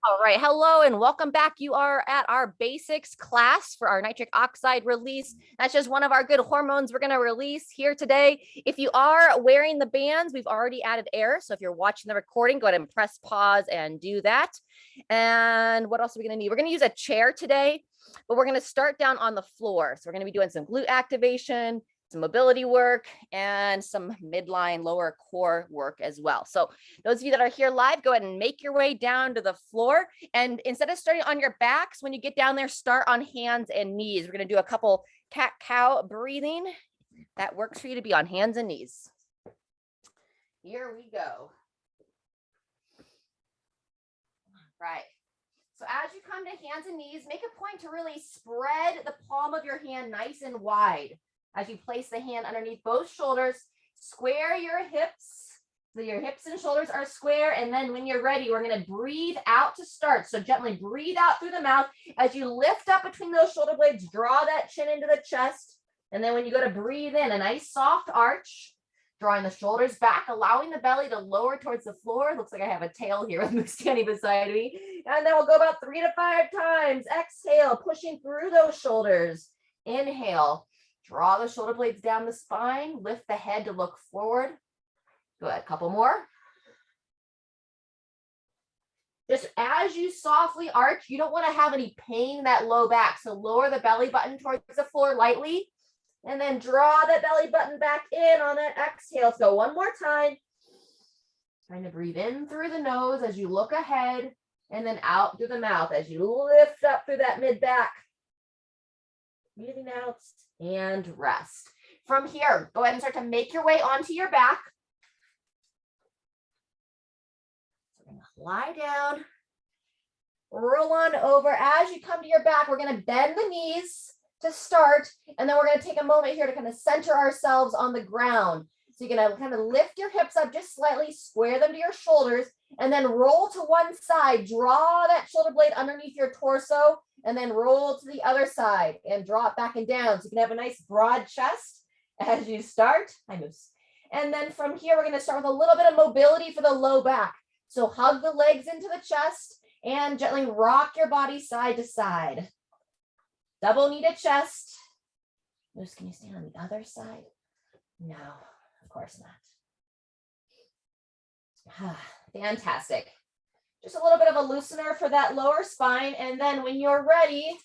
All right, hello and welcome back. You are at our basics class for our nitric oxide release. That's just one of our good hormones we're going to release here today. If you are wearing the bands, we've already added air. So if you're watching the recording, go ahead and press pause and do that. And what else are we going to need? We're going to use a chair today, but we're going to start down on the floor. So we're going to be doing some glute activation, some mobility work, and some midline lower core work as well. So those of you that are here live, go ahead and make your way down to the floor. And instead of starting on your backs, when you get down there, start on hands and knees. We're going to do a couple cat-cow breathing. That works for you to be on hands and knees. Here we go. Right. So as you come to hands and knees, make a point to really spread the palm of your hand nice and wide. As you place the hand underneath both shoulders, square your hips. So your hips and shoulders are square. And then when you're ready, we're going to breathe out to start. So gently breathe out through the mouth. As you lift up between those shoulder blades, draw that chin into the chest. And then when you go to breathe in, a nice soft arch, drawing the shoulders back, allowing the belly to lower towards the floor. Looks like I have a tail here with me standing beside me. And then we'll go about 3 to 5 times. Exhale, pushing through those shoulders. Inhale. Draw the shoulder blades down the spine, lift the head to look forward. Go ahead, a couple more. Just as you softly arch, you don't want to have any pain in that low back. So lower the belly button towards the floor lightly, and then draw the belly button back in on that exhale. Let's go one more time. Trying to breathe in through the nose as you look ahead, and then out through the mouth as you lift up through that mid back. Breathing out and rest. From here, go ahead and start to make your way onto your back. So we're going to lie down, roll on over. As you come to your back, we're going to bend the knees to start, and then we're going to take a moment here to kind of center ourselves on the ground. So you're going to kind of lift your hips up just slightly, square them to your shoulders, and then roll to one side. Draw that shoulder blade underneath your torso, and then roll to the other side and draw it back and down. So you can have a nice broad chest as you start. Hi, Moose. And then from here, we're going to start with a little bit of mobility for the low back. So hug the legs into the chest and gently rock your body side to side. Double knee to chest. Moose, can you stand on the other side? No, of course not. Fantastic. Just a little bit of a loosener for that lower spine. And then when you're ready,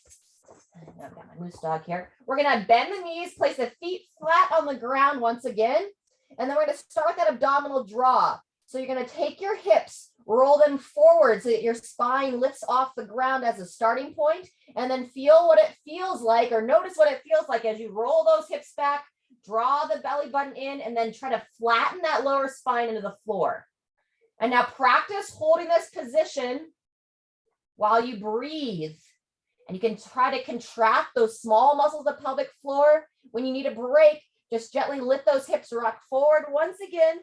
I've got my moose dog here. We're going to bend the knees, place the feet flat on the ground once again. And then we're going to start with that abdominal draw. So you're going to take your hips, roll them forward so that your spine lifts off the ground as a starting point. And then feel what it feels like, or notice what it feels like as you roll those hips back, draw the belly button in, and then try to flatten that lower spine into the floor. And now practice holding this position while you breathe. And you can try to contract those small muscles of the pelvic floor. When you need a break, just gently lift those hips, rock forward once again.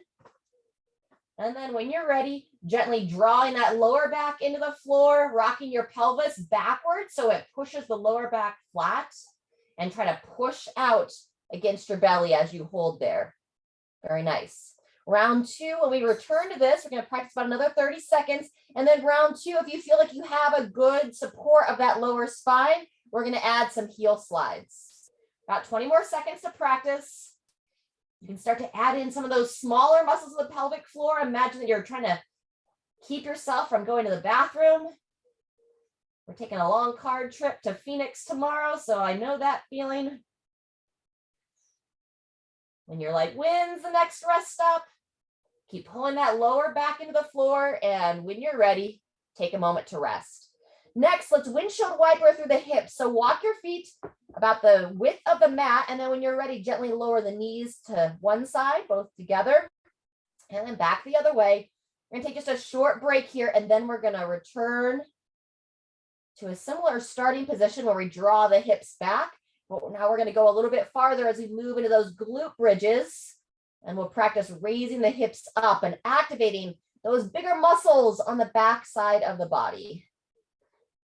And then when you're ready, gently drawing that lower back into the floor, rocking your pelvis backwards so it pushes the lower back flat, and try to push out against your belly as you hold there. Very nice. Round 2, when we return to this, we're going to practice about another 30 seconds. And then round 2, if you feel like you have a good support of that lower spine, we're going to add some heel slides. About 20 more seconds to practice. You can start to add in some of those smaller muscles of the pelvic floor. Imagine that you're trying to keep yourself from going to the bathroom. We're taking a long car trip to Phoenix tomorrow, so I know that feeling. When you're like, when's the next rest stop? Keep pulling that lower back into the floor, and when you're ready, take a moment to rest. Next, let's windshield wiper through the hips. So walk your feet about the width of the mat, and then when you're ready, gently lower the knees to one side, both together, and then back the other way. We're going to take just a short break here, and then we're going to return to a similar starting position where we draw the hips back. But now we're going to go a little bit farther as we move into those glute bridges. And we'll practice raising the hips up and activating those bigger muscles on the back side of the body.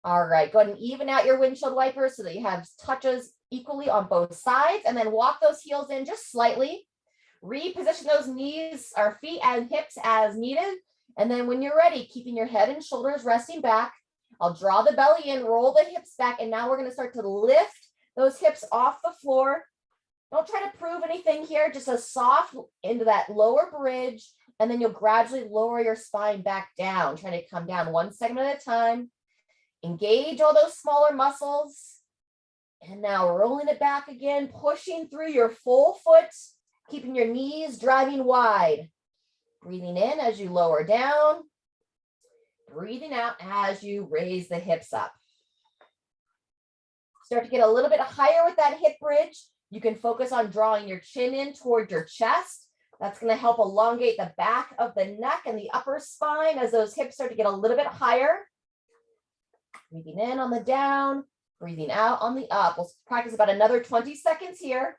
All right, go ahead and even out your windshield wipers so that you have touches equally on both sides, and then walk those heels in just slightly. Reposition those knees or feet and hips as needed, And then when you're ready, keeping your head and shoulders resting back, I'll draw the belly in, roll the hips back, and now we're going to start to lift those hips off the floor. Don't try to prove anything here, just a soft into that lower bridge, and then you'll gradually lower your spine back down, trying to come down 1 segment at a time. Engage all those smaller muscles. And now rolling it back again, pushing through your full foot, keeping your knees driving wide. Breathing in as you lower down. Breathing out as you raise the hips up. Start to get a little bit higher with that hip bridge. You can focus on drawing your chin in toward your chest. That's going to help elongate the back of the neck and the upper spine as those hips start to get a little bit higher. Breathing in on the down, breathing out on the up. We'll practice about another 20 seconds here.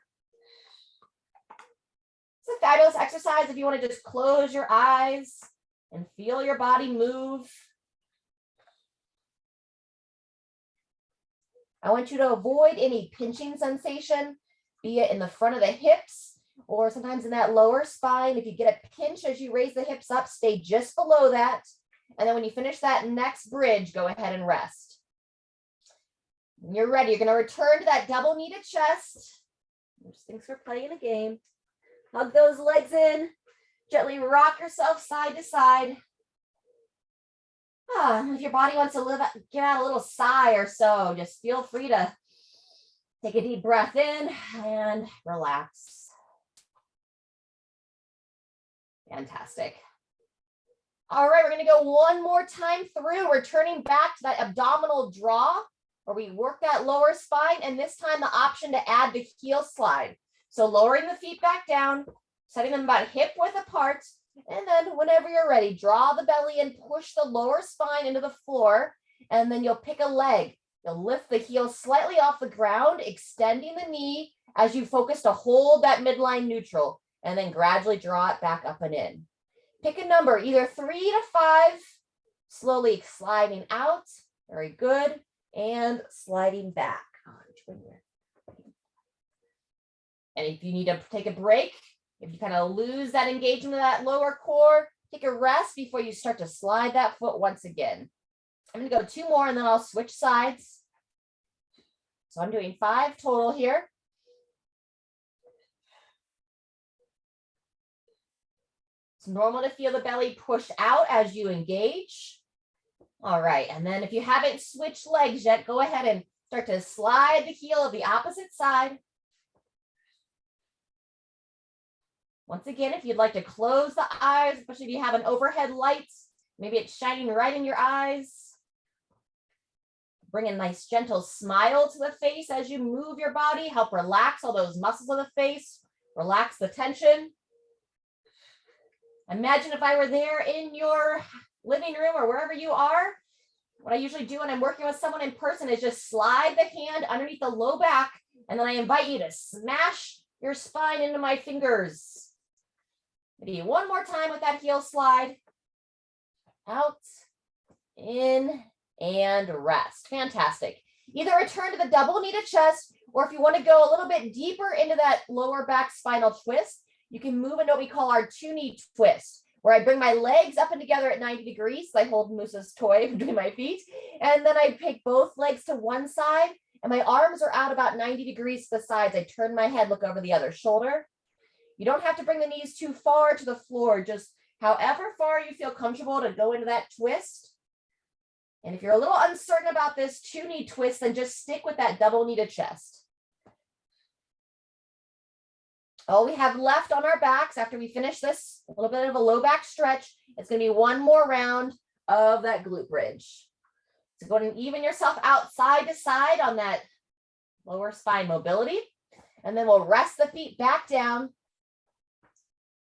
It's a fabulous exercise if you want to just close your eyes and feel your body move. I want you to avoid any pinching sensation, be it in the front of the hips or sometimes in that lower spine. If you get a pinch as you raise the hips up, stay just below that. And then when you finish that next bridge, go ahead and rest. When you're ready, you're going to return to that double knee to chest. Just thinks we're playing a game. Hug those legs in. Gently rock yourself side to side. If your body wants to give out a little sigh or so, just feel free to take a deep breath in and relax. Fantastic. All right, we're going to go one more time through, returning back to that abdominal draw where we work that lower spine, and this time the option to add the heel slide. So lowering the feet back down, setting them about hip width apart, and then whenever you're ready, draw the belly and push the lower spine into the floor, and then you'll pick a leg. You'll lift the heel slightly off the ground, extending the knee as you focus to hold that midline neutral, and then gradually draw it back up and in. Pick a number, either 3 to 5, slowly sliding out. Very good. And sliding back. And if you need to take a break, if you kind of lose that engagement of that lower core, take a rest before you start to slide that foot once again. I'm going to go 2 more and then I'll switch sides. So I'm doing 5 total here. It's normal to feel the belly push out as you engage. All right, and then if you haven't switched legs yet, go ahead and start to slide the heel of the opposite side. Once again, if you'd like to close the eyes, especially if you have an overhead light, maybe it's shining right in your eyes. Bring a nice gentle smile to the face as you move your body. Help relax all those muscles of the face. Relax the tension. Imagine if I were there in your living room or wherever you are. What I usually do when I'm working with someone in person is just slide the hand underneath the low back, and then I invite you to smash your spine into my fingers. Maybe one more time with that heel slide. Out, in, and rest. Fantastic. Either return to the double knee to chest, or if you want to go a little bit deeper into that lower back spinal twist, you can move into what we call our 2-knee twist, where I bring my legs up and together at 90 degrees. So I hold Moose's toy between my feet. And then I take both legs to one side and my arms are out about 90 degrees to the sides. I turn my head, look over the other shoulder. You don't have to bring the knees too far to the floor, just however far you feel comfortable to go into that twist. And if you're a little uncertain about this 2-knee twist, then just stick with that double knee to chest. All we have left on our backs after we finish this, a little bit of a low back stretch, it's going to be one more round of that glute bridge. So go ahead and even yourself out side to side on that lower spine mobility. And then we'll rest the feet back down.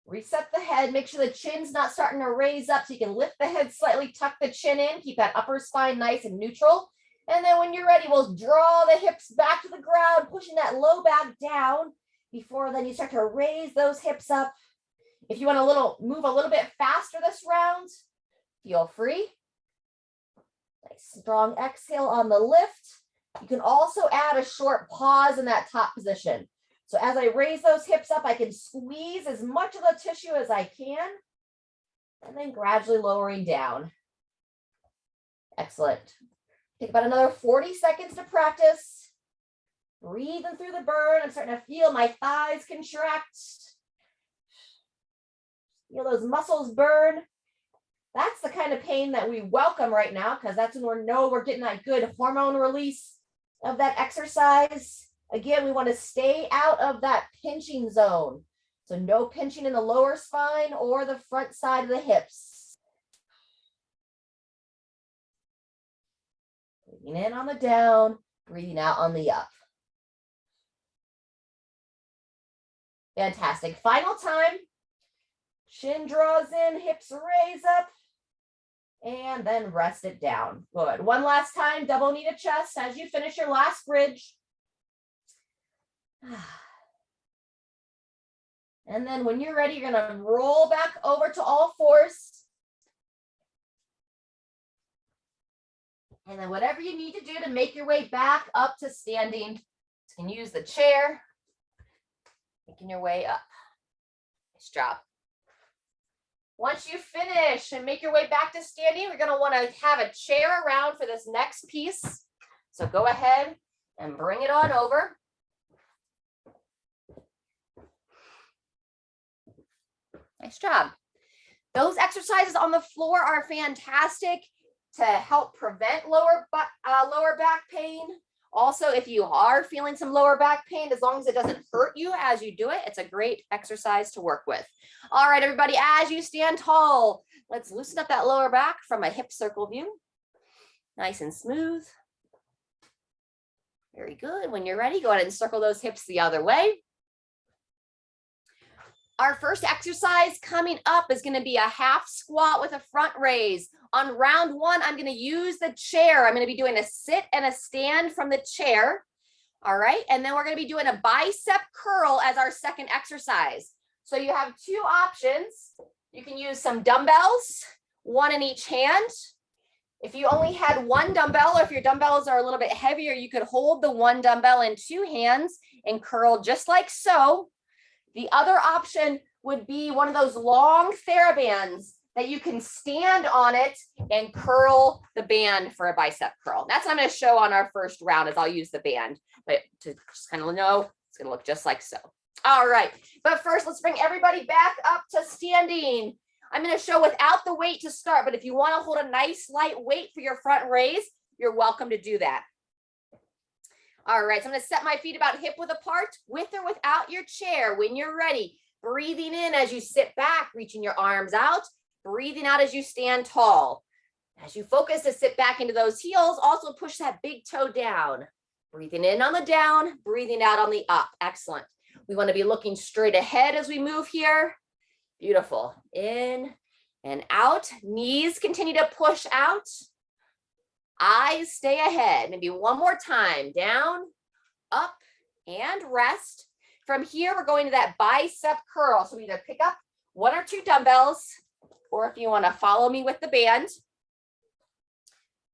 Reset the head. Make sure the chin's not starting to raise up so you can lift the head slightly, tuck the chin in, keep that upper spine nice and neutral. And then when you're ready, we'll draw the hips back to the ground, pushing that low back down. Before then you start to raise those hips up. If you want to move a little bit faster this round, feel free. Nice strong exhale on the lift. You can also add a short pause in that top position. So as I raise those hips up, I can squeeze as much of the tissue as I can. and then gradually lowering down. Excellent. Take about another 40 seconds to practice. Breathing through the burn. I'm starting to feel my thighs contract. Feel those muscles burn. That's the kind of pain that we welcome right now, because that's when we know we're getting that good hormone release of that exercise. Again, we want to stay out of that pinching zone. So no pinching in the lower spine or the front side of the hips. Breathing in on the down, breathing out on the up. Fantastic. Final time. Chin draws in, hips raise up, and then rest it down. Good. One last time, double knee to chest as you finish your last bridge. And then when you're ready, you're going to roll back over to all fours. And then whatever you need to do to make your way back up to standing, you can use the chair, making your way up. Nice job. Once you finish and make your way back to standing, we're going to want to have a chair around for this next piece. So go ahead and bring it on over. Nice job. Those exercises on the floor are fantastic to help prevent lower back pain. Also, if you are feeling some lower back pain, as long as it doesn't hurt you as you do it, it's a great exercise to work with. All right, everybody, as you stand tall, let's loosen up that lower back from a hip circle view. Nice and smooth. Very good. When you're ready, go ahead and circle those hips the other way. Our first exercise coming up is going to be a half squat with a front raise. On round one, I'm going to use the chair. I'm going to be doing a sit and a stand from the chair. All right. And then we're going to be doing a bicep curl as our second exercise. So you have two options. You can use some dumbbells, one in each hand. If you only had one dumbbell, or if your dumbbells are a little bit heavier, you could hold the one dumbbell in two hands and curl just like so. The other option would be one of those long TheraBands that you can stand on it and curl the band for a bicep curl. That's what I'm going to show on our first round, is I'll use the band, but to just kind of know, it's going to look just like so. All right, but first let's bring everybody back up to standing. I'm going to show without the weight to start, but if you want to hold a nice light weight for your front raise, you're welcome to do that. All right, so I'm going to set my feet about hip width apart, with or without your chair. When you're ready, breathing in as you sit back, reaching your arms out, breathing out as you stand tall. As you focus to sit back into those heels, also push that big toe down. Breathing in on the down, breathing out on the up. Excellent. We want to be looking straight ahead as we move here. Beautiful. In and out. Knees continue to push out. Eyes stay ahead. Maybe one more time. Down, up, and rest. From here, we're going to that bicep curl. So either pick up one or two dumbbells, or if you want to follow me with the band.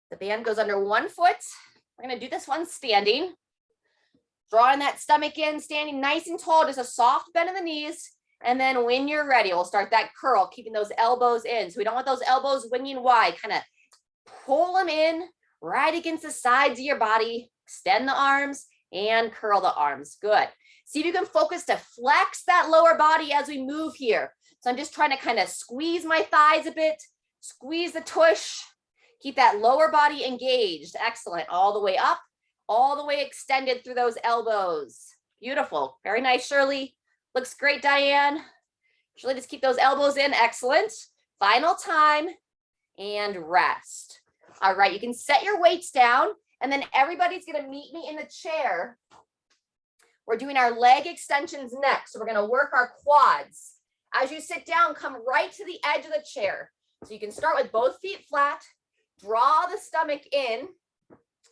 The band goes under one foot. We're going to do this one standing. Drawing that stomach in, standing nice and tall, just a soft bend in the knees. And then when you're ready, we'll start that curl, keeping those elbows in. So we don't want those elbows winging wide. Kind of pull them in right against the sides of your body. Extend the arms and curl the arms. Good. See if you can focus to flex that lower body as we move here. So I'm just trying to kind of squeeze my thighs a bit, squeeze the tush, keep that lower body engaged. Excellent. All the way up, all the way extended through those elbows. Beautiful. Very nice, Shirley. Looks great, Diane. Shirley, just keep those elbows in. Excellent. Final time and rest. All right, you can set your weights down, and then everybody's going to meet me in the chair. We're doing our leg extensions next. So we're going to work our quads. As you sit down, come right to the edge of the chair. So you can start with both feet flat, draw the stomach in,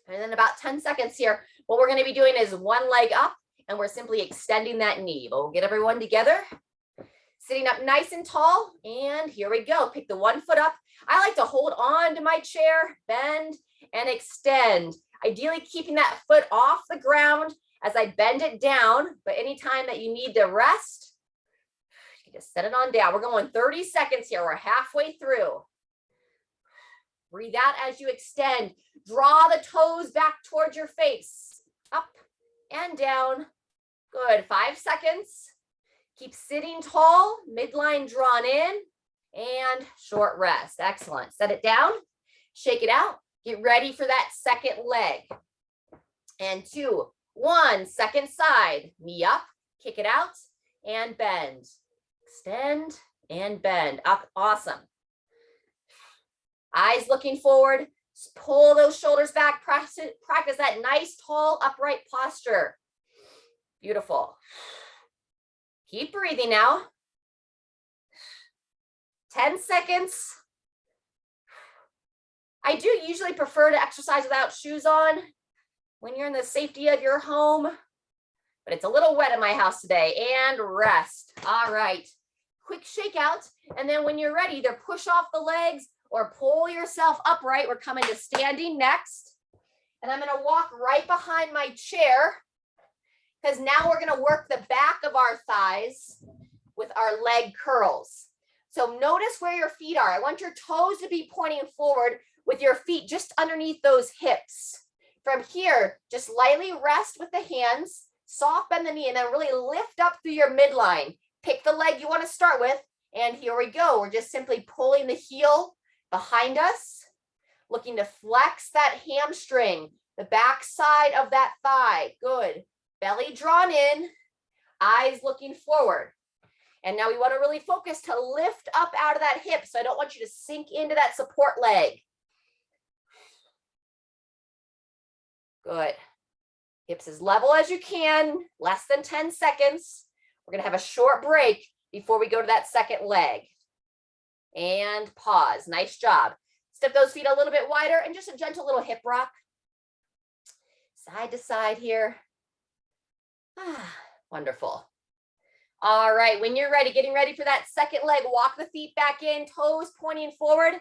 and then about 10 seconds here, what we're going to be doing is one leg up, and we're simply extending that knee. But we'll get everyone together, sitting up nice and tall, and here we go. Pick the one foot up. I like to hold on to my chair, bend, and extend. Ideally keeping that foot off the ground as I bend it down, but anytime that you need to rest, Just set it on down. We're going 30 seconds here. We're halfway through. Breathe out as you extend. Draw the toes back towards your face. Up and down. Good. 5 seconds. Keep sitting tall, midline drawn in, and short rest. Excellent. Set it down, shake it out. Get ready for that second leg. And 2, 1, second side. Knee up, kick it out, and bend. Extend and bend. Up. Awesome. Eyes looking forward. Pull those shoulders back. Practice that nice, tall, upright posture. Beautiful. Keep breathing now. 10 seconds. I do usually prefer to exercise without shoes on when you're in the safety of your home, but it's a little wet in my house today. And rest. All right. Quick shake out. And then when you're ready, either push off the legs or pull yourself upright. We're coming to standing next. And I'm going to walk right behind my chair, because now we're going to work the back of our thighs with our leg curls. So notice where your feet are. I want your toes to be pointing forward with your feet just underneath those hips. From here, just lightly rest with the hands, soft bend the knee, and then really lift up through your midline. Pick the leg you want to start with, and here we go. We're just simply pulling the heel behind us, looking to flex that hamstring, the back side of that thigh. Good. Belly drawn in, eyes looking forward. And now we want to really focus to lift up out of that hip. So I don't want you to sink into that support leg. Good. Hips as level as you can, less than 10 seconds. We're going to have a short break before we go to that second leg. And pause. Nice job. Step those feet a little bit wider and just a gentle little hip rock. Side to side here. Wonderful. All right, when you're ready, getting ready for that second leg, walk the feet back in, toes pointing forward.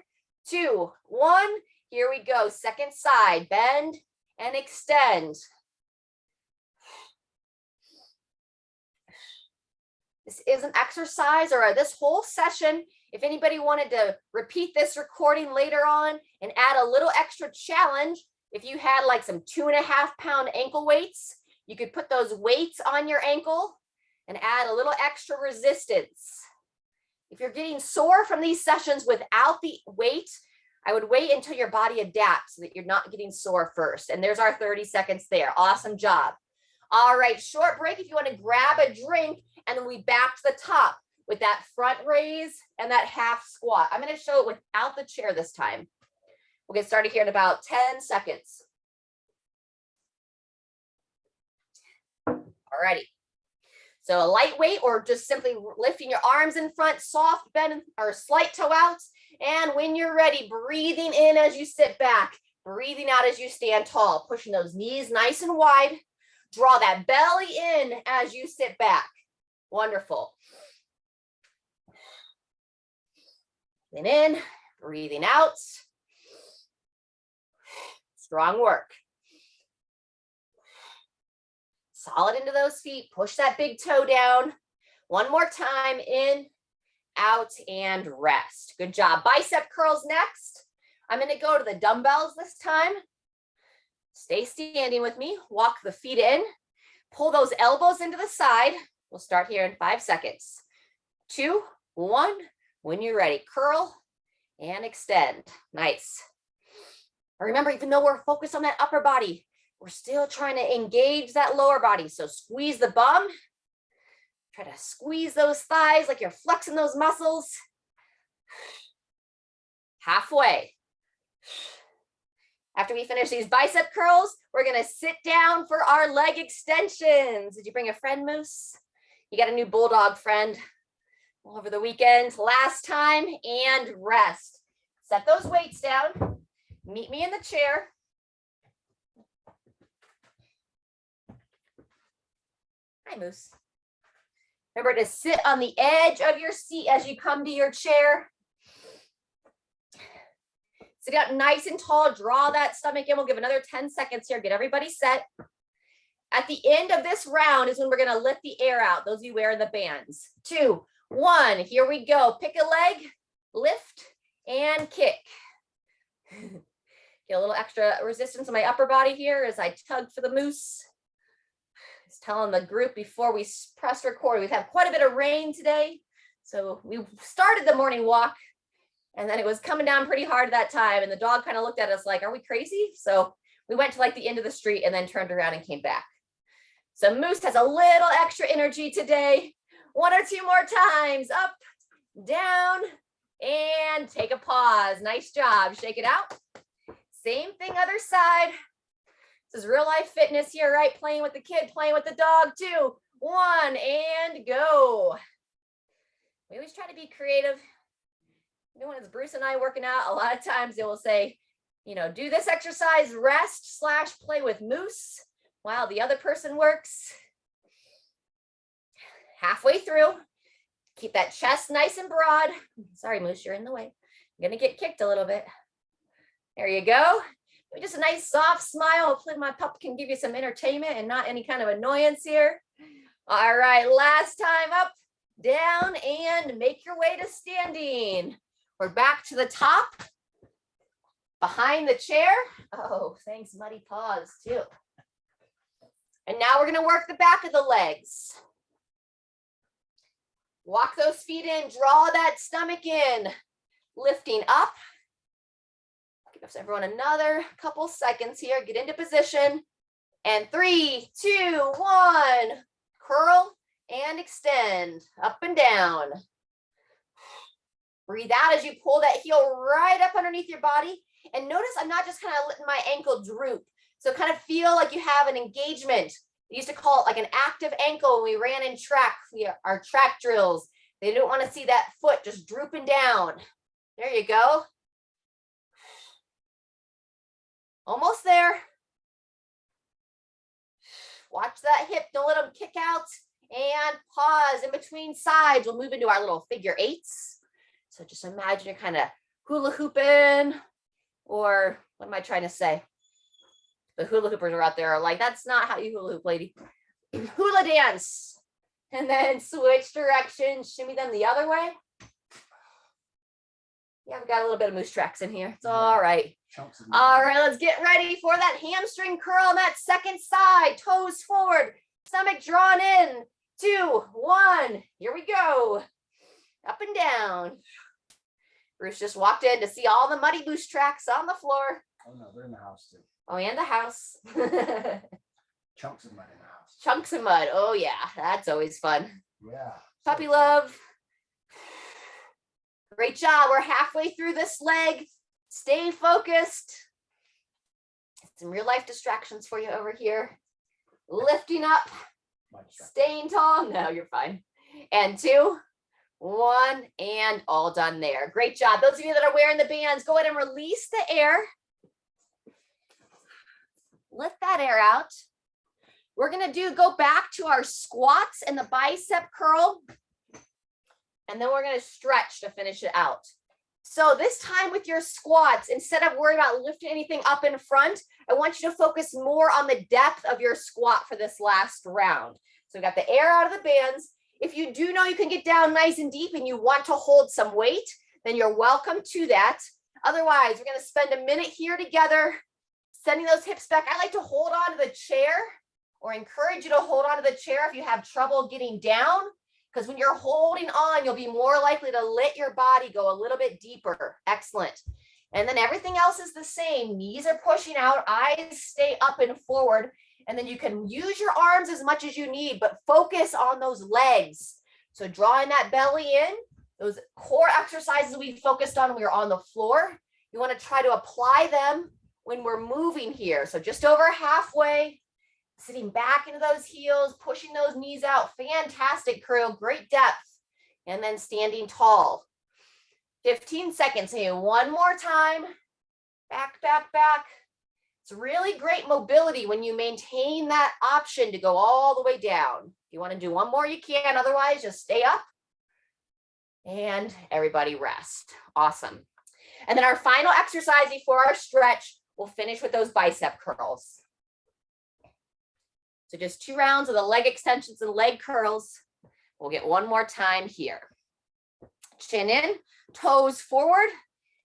2, 1, here we go. Second side, bend and extend. This is an exercise, or this whole session, if anybody wanted to repeat this recording later on and add a little extra challenge, if you had like some 2.5-pound ankle weights, you could put those weights on your ankle and add a little extra resistance. If you're getting sore from these sessions without the weight, I would wait until your body adapts so that you're not getting sore first. And there's our 30 seconds there. Awesome job. All right, short break if you want to grab a drink, and then we back to the top with that front raise and that half squat. I'm going to show it without the chair this time. We'll get started here in about 10 seconds. Alrighty. So a lightweight, or just simply lifting your arms in front, soft bend or slight toe out. And when you're ready, breathing in as you sit back, breathing out as you stand tall, pushing those knees nice and wide. Draw that belly in as you sit back. Wonderful. Breathing in, breathing out. Strong work. Solid into those feet. Push that big toe down. One more time. In, out, and rest. Good job. Bicep curls next. I'm going to go to the dumbbells this time. Stay standing with me. Walk the feet in. Pull those elbows into the side. We'll start here in 5 seconds. 2, 1. When you're ready, curl and extend. Nice. Remember, even though we're focused on that upper body, we're still trying to engage that lower body. So squeeze the bum. Try to squeeze those thighs like you're flexing those muscles. Halfway. After we finish these bicep curls, we're going to sit down for our leg extensions. Did you bring a friend, Moose? You got a new bulldog friend over the weekend, last time, and rest. Set those weights down. Meet me in the chair. Hi, Moose. Remember to sit on the edge of your seat as you come to your chair. Sit out nice and tall. Draw that stomach in. We'll give another 10 seconds here. Get everybody set. At the end of this round is when we're going to let the air out. Those of you wearing the bands. 2, 1. Here we go. Pick a leg, lift, and kick. Get a little extra resistance in my upper body here as I tug for the moose. I was telling the group before we pressed record, we've had quite a bit of rain today. So we started the morning walk and then it was coming down pretty hard at that time. And the dog kind of looked at us like, are we crazy? So we went to like the end of the street and then turned around and came back. So moose has a little extra energy today. 1 or 2 more times. Up, down, and take a pause. Nice job. Shake it out. Same thing, other side. This is real life fitness here, right? Playing with the kid, playing with the dog too. 1 and go. We always try to be creative. You know, when it's Bruce and I working out, a lot of times they will say, you know, do this exercise, rest / play with moose while the other person works. Halfway through, keep that chest nice and broad. Sorry, moose, you're in the way. I'm gonna get kicked a little bit. There you go. Just a nice soft smile. Hopefully my pup can give you some entertainment and not any kind of annoyance here. All right, last time. Up, down, and make your way to standing. We're back to the top, behind the chair. Oh, thanks, muddy paws too. And now we're gonna work the back of the legs. Walk those feet in, draw that stomach in, lifting up. Give everyone another couple seconds here. Get into position. And 3, 2, 1. Curl and extend, up and down. Breathe out as you pull that heel right up underneath your body. And notice I'm not just kind of letting my ankle droop. So kind of feel like you have an engagement. We used to call it like an active ankle when we ran in track, our track drills. They don't want to see that foot just drooping down. There you go. Almost there. Watch that hip, don't let them kick out. And pause in between sides. We'll move into our little figure 8s. So just imagine you're kind of hula hooping, or what am I trying to say? The hula hoopers are out there are like, that's not how you hula hoop, lady. Hula dance. And then switch directions, shimmy them the other way. Yeah, we've got a little bit of moose tracks in here. It's all right. All right, let's get ready for that hamstring curl on that second side. Toes forward, stomach drawn in. 2, 1, here we go. Up and down. Bruce just walked in to see all the muddy moose tracks on the floor. Oh no, they're in the house too. Oh, and the house. Chunks of mud in the house. Chunks of mud. Oh yeah, that's always fun. Yeah. Puppy love. Great job. We're halfway through this leg. Stay focused. Some real life distractions for you over here. Lifting up. Staying tall. No, you're fine. And 2, 1, and all done there. Great job. Those of you that are wearing the bands, go ahead and release the air. Let that air out. We're going to go back to our squats and the bicep curl. And then we're going to stretch to finish it out. So this time with your squats, instead of worrying about lifting anything up in front, I want you to focus more on the depth of your squat for this last round. So we got the air out of the bands. If you do know you can get down nice and deep and you want to hold some weight, then you're welcome to that. Otherwise, we're going to spend a minute here together, sending those hips back. I like to hold on to the chair, or encourage you to hold on to the chair if you have trouble getting down. Because when you're holding on, you'll be more likely to let your body go a little bit deeper. Excellent. And then everything else is the same. Knees are pushing out, eyes stay up and forward. And then you can use your arms as much as you need, but focus on those legs. So drawing that belly in, those core exercises we focused on when we were on the floor, you want to try to apply them when we're moving here. So just over halfway, sitting back into those heels, pushing those knees out. Fantastic curl, great depth. And then standing tall. 15 seconds here. One more time. Back, back, back. It's really great mobility when you maintain that option to go all the way down. If you want to do one more, you can. Otherwise, just stay up. And everybody rest. Awesome. And then our final exercise before our stretch, we'll finish with those bicep curls. So just 2 rounds of the leg extensions and leg curls. We'll get one more time here. Chin in, toes forward,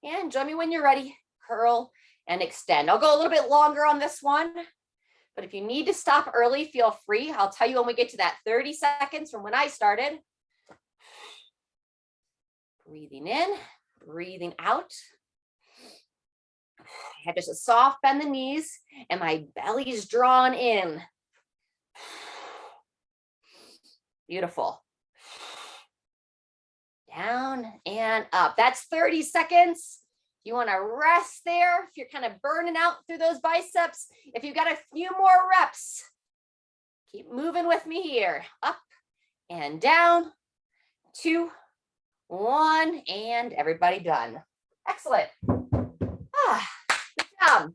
and join me when you're ready. Curl and extend. I'll go a little bit longer on this one, but if you need to stop early, feel free. I'll tell you when we get to that 30 seconds from when I started. Breathing in, breathing out. I have just a soft bend the knees and my belly's drawn in. Beautiful. Down and up. That's 30 seconds. You want to rest there if you're kind of burning out through those biceps. If you've got a few more reps, keep moving with me here. Up and down. 2, 1, and everybody done. Excellent. Good job.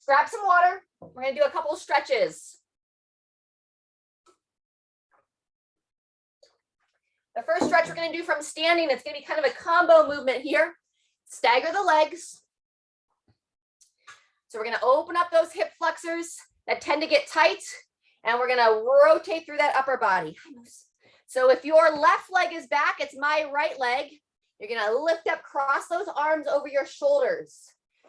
Grab some water. We're going to do a couple of stretches. The first stretch we're going to do from standing, it's going to be kind of a combo movement here. Stagger the legs. So we're going to open up those hip flexors that tend to get tight, and we're going to rotate through that upper body. So if your left leg is back, it's my right leg. You're going to lift up, cross those arms over your shoulders.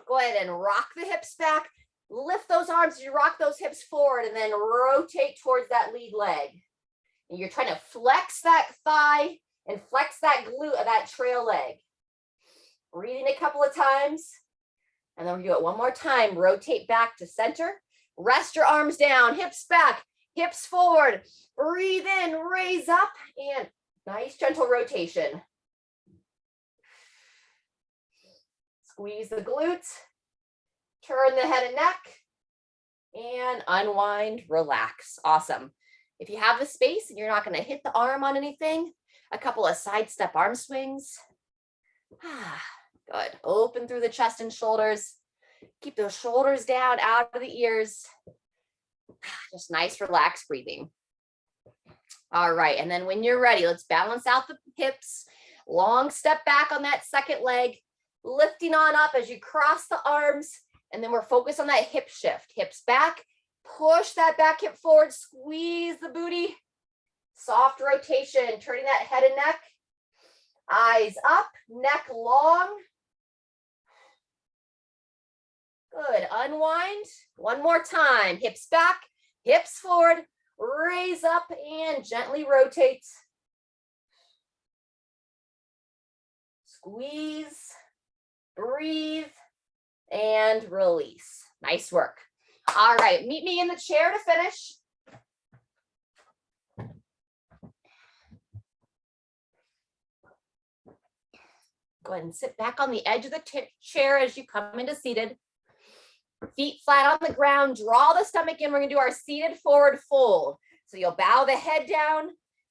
Go ahead and rock the hips back. Lift those arms as you rock those hips forward, and then rotate towards that lead leg. And you're trying to flex that thigh and flex that glute of that trail leg. Breathing a couple of times. And then we'll do it one more time. Rotate back to center. Rest your arms down, hips back, hips forward. Breathe in, raise up, and nice gentle rotation. Squeeze the glutes. Turn the head and neck. And unwind, relax. Awesome. If you have the space and you're not going to hit the arm on anything, a couple of side step arm swings. Good. Open through the chest and shoulders. Keep those shoulders down, out of the ears. Just nice, relaxed breathing. All right. And then when you're ready, let's balance out the hips. Long step back on that second leg, lifting on up as you cross the arms. And then we're focused on that hip shift. Hips back. Push that back hip forward, squeeze the booty. Soft rotation, turning that head and neck. Eyes up, neck long. Good, unwind. One more time, hips back, hips forward, raise up and gently rotate. Squeeze, breathe, and release. Nice work. All right, meet me in the chair to finish. Go ahead and sit back on the edge of the chair as you come into seated. Feet flat on the ground, draw the stomach in. We're gonna do our seated forward fold. So you'll bow the head down,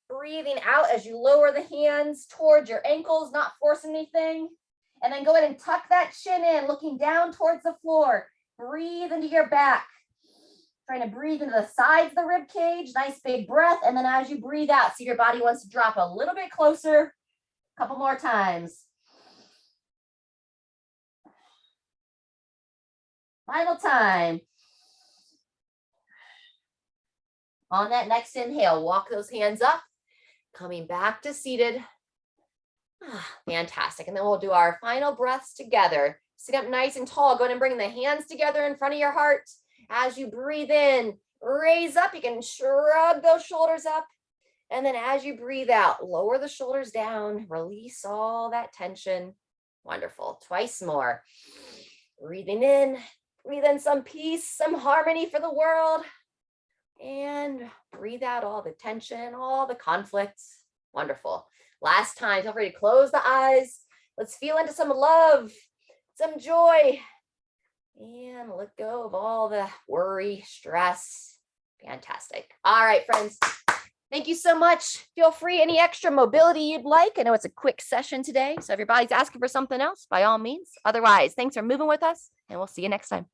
breathing out as you lower the hands towards your ankles, not forcing anything. And then go ahead and tuck that chin in, looking down towards the floor. Breathe into your back. Trying to breathe into the sides of the rib cage. Nice big breath. And then as you breathe out, see your body wants to drop a little bit closer. A couple more times. Final time. On that next inhale, walk those hands up. Coming back to seated. Fantastic. And then we'll do our final breaths together. Sit up nice and tall. Go ahead and bring the hands together in front of your heart. As you breathe in, raise up. You can shrug those shoulders up. And then as you breathe out, lower the shoulders down. Release all that tension. Wonderful. Twice more. Breathing in. Breathe in some peace, some harmony for the world. And breathe out all the tension, all the conflicts. Wonderful. Last time, feel free to close the eyes. Let's feel into some love, some joy, and let go of all the worry, stress. Fantastic. All right, friends. Thank you so much. Feel free, any extra mobility you'd like. I know it's a quick session today, so if your body's asking for something else, by all means. Otherwise, thanks for moving with us, and we'll see you next time.